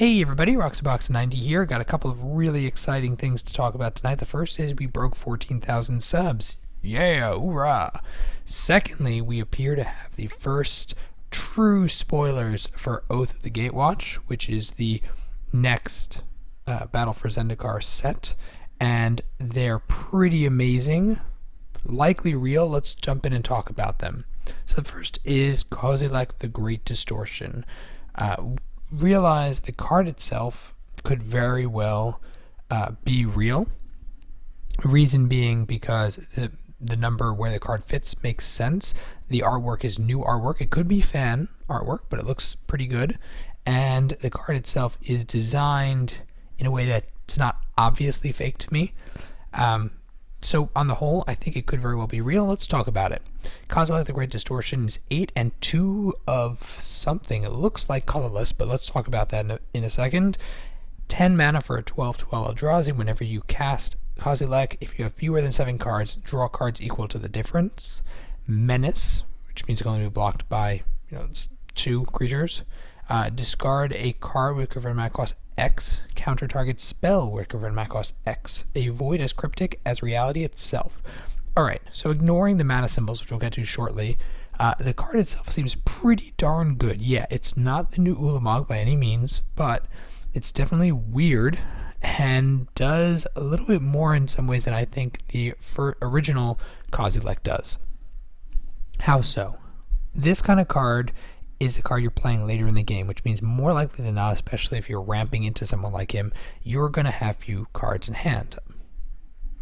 Hey everybody, Roxabox90 here. Got a couple of really exciting things to talk about tonight. The first is we broke 14,000 subs. Yeah, hoorah! Secondly, we appear to have the first true spoilers for Oath of the Gatewatch, which is the next Battle for Zendikar set, and they're pretty amazing, likely real. Let's jump in and talk about them. So the first is Kozilek the Great Distortion. Realize the card itself could very well be real. Reason being because the number where the card fits makes sense. The artwork is new artwork. It could be fan artwork, but it looks pretty good. And the card itself is designed in a way that's not obviously fake to me. So on the whole, I think it could very well be real. Let's talk about it. Kozilek the Great Distortion is 8 and 2 of something. It looks like colorless, but let's talk about that in a second. 10 mana for a 12/12 Eldrazi. Whenever you cast Kozilek, if you have fewer than 7 cards, draw cards equal to the difference. Menace, which means it can only be blocked by 2 creatures. Discard a card with converted mana cost X. Counter target spell with converted mana cost X. A void as cryptic as reality itself. Alright, so ignoring the mana symbols, which we'll get to shortly, the card itself seems pretty darn good. Yeah, it's not the new Ulamog by any means, but it's definitely weird and does a little bit more in some ways than I think the original Kozilek does. How so? This kind of card is a card you're playing later in the game, which means more likely than not, especially if you're ramping into someone like him, you're going to have few cards in hand.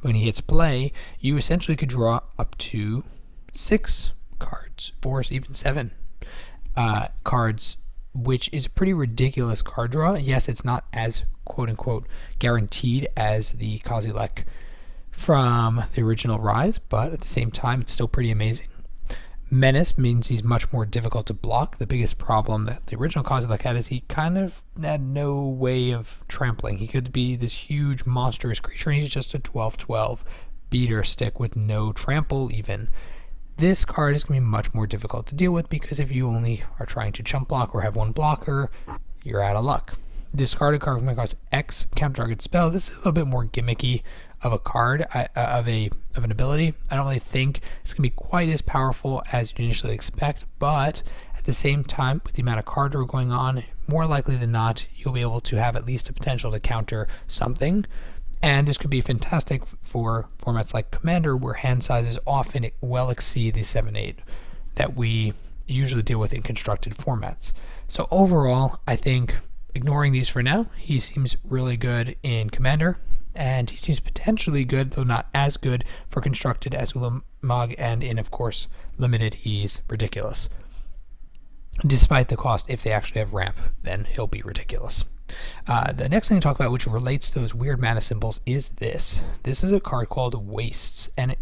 When he hits play, you essentially could draw up to 6 cards, or even 7 cards, which is a pretty ridiculous card draw. Yes, it's not as quote-unquote guaranteed as the Kozilek from the original Rise, but at the same time, it's still pretty amazing. Menace means he's much more difficult to block. The biggest problem that the original Kozilek had is he kind of had no way of trampling. He could be this huge monstrous creature, and he's just a 12/12 beater stick with no trample even. This card is going to be much more difficult to deal with because if you only are trying to chump block or have one blocker, you're out of luck. Discard a card with cost X, counter target spell. This is a little bit more gimmicky of a card, of an ability. I don't really think it's going to be quite as powerful as you initially expect, but at the same time, with the amount of card draw going on, more likely than not, you'll be able to have at least a potential to counter something. And this could be fantastic for formats like Commander, where hand sizes often well exceed the 7/8 that we usually deal with in constructed formats. So overall, I think, ignoring these for now, he seems really good in Commander, and he seems potentially good, though not as good, for constructed as Ulamog, and in, of course, limited, he's ridiculous. Despite the cost, if they actually have ramp, then he'll be ridiculous. The next thing to talk about, which relates to those weird mana symbols, is this. This is a card called Wastes, and it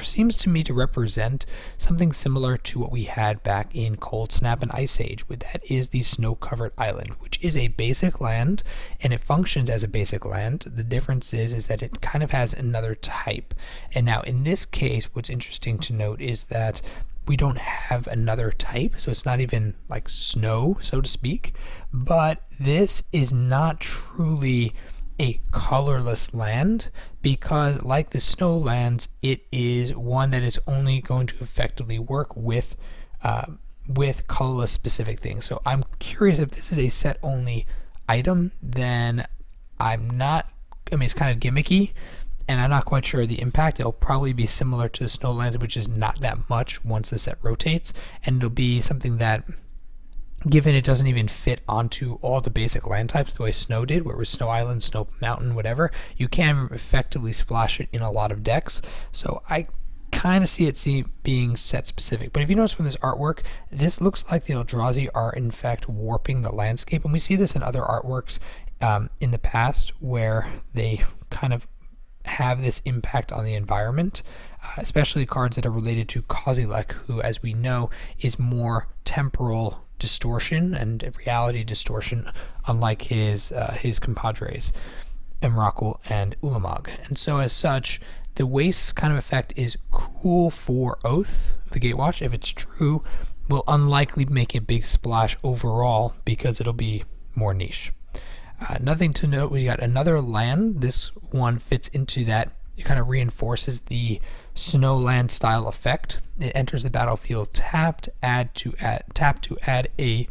seems to me to represent something similar to what we had back in Cold Snap and Ice Age. That is the snow-covered island, which is a basic land, and it functions as a basic land. The difference is that it kind of has another type. And now in this case, what's interesting to note is that we don't have another type, so it's not even like snow, so to speak, but this is not truly a colorless land, because like the snow lands, it is one that is only going to effectively work with colorless specific things. So I'm curious if this is a set only item, then it's kind of gimmicky, and I'm not quite sure the impact. It'll probably be similar to the Snowlands, which is not that much once the set rotates, and it'll be something that, given it doesn't even fit onto all the basic land types the way Snow did, where it was Snow Island, Snow Mountain, whatever, you can effectively splash it in a lot of decks. So I kind of see it being set specific. But if you notice from this artwork, this looks like the Eldrazi are in fact warping the landscape, and we see this in other artworks in the past where they kind of have this impact on the environment, especially cards that are related to Kozilek, who, as we know, is more temporal distortion and reality distortion, unlike his compadres, Mirrorpool and Ulamog. And so as such, the Wastes kind of effect is cool for Oath of the Gatewatch. If it's true, will unlikely make a big splash overall because it'll be more niche. Nothing to note, we got another land. This one fits into that. It kind of reinforces the Snowland style effect. It enters the battlefield tapped, tap to add a,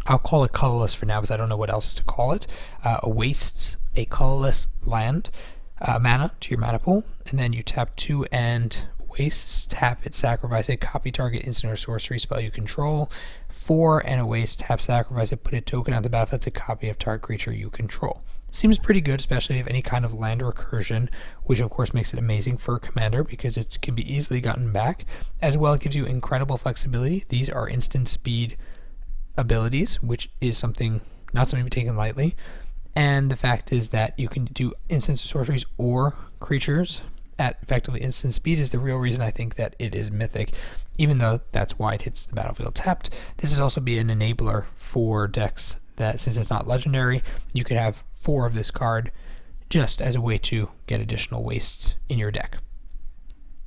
I'll call it colorless for now because I don't know what else to call it. Wastes a colorless land mana to your mana pool, and then you tap 2 and wastes, tap it, sacrifice it, copy target instant or sorcery spell you control. 4 and a waste, tap, sacrifice it, put a token on the battlefield. That's a copy of target creature you control. Seems pretty good, especially if any kind of land recursion, which of course makes it amazing for Commander because it can be easily gotten back. As well, it gives you incredible flexibility. These are instant speed abilities, which is not something to be taken lightly. And the fact is that you can do instants or sorceries or creatures at effectively instant speed is the real reason I think that it is Mythic, even though that's why it hits the battlefield tapped. This is also be an enabler for decks that, since it's not legendary, you could have 4 of this card just as a way to get additional wastes in your deck.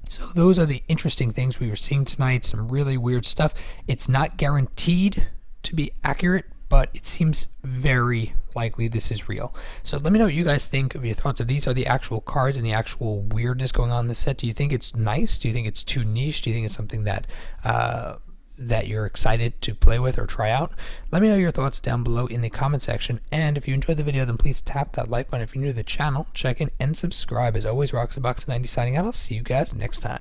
So those are the interesting things we were seeing tonight, some really weird stuff. It's not guaranteed to be accurate, but it seems very likely this is real. So let me know what you guys think of your thoughts of these. Are the actual cards and the actual weirdness going on in this set? Do you think it's nice? Do you think it's too niche? Do you think it's something that that you're excited to play with or try out? Let me know your thoughts down below in the comment section. And if you enjoyed the video, then please tap that like button. If you're new to the channel, check in and subscribe. As always, Roxabox90 signing out. I'll see you guys next time.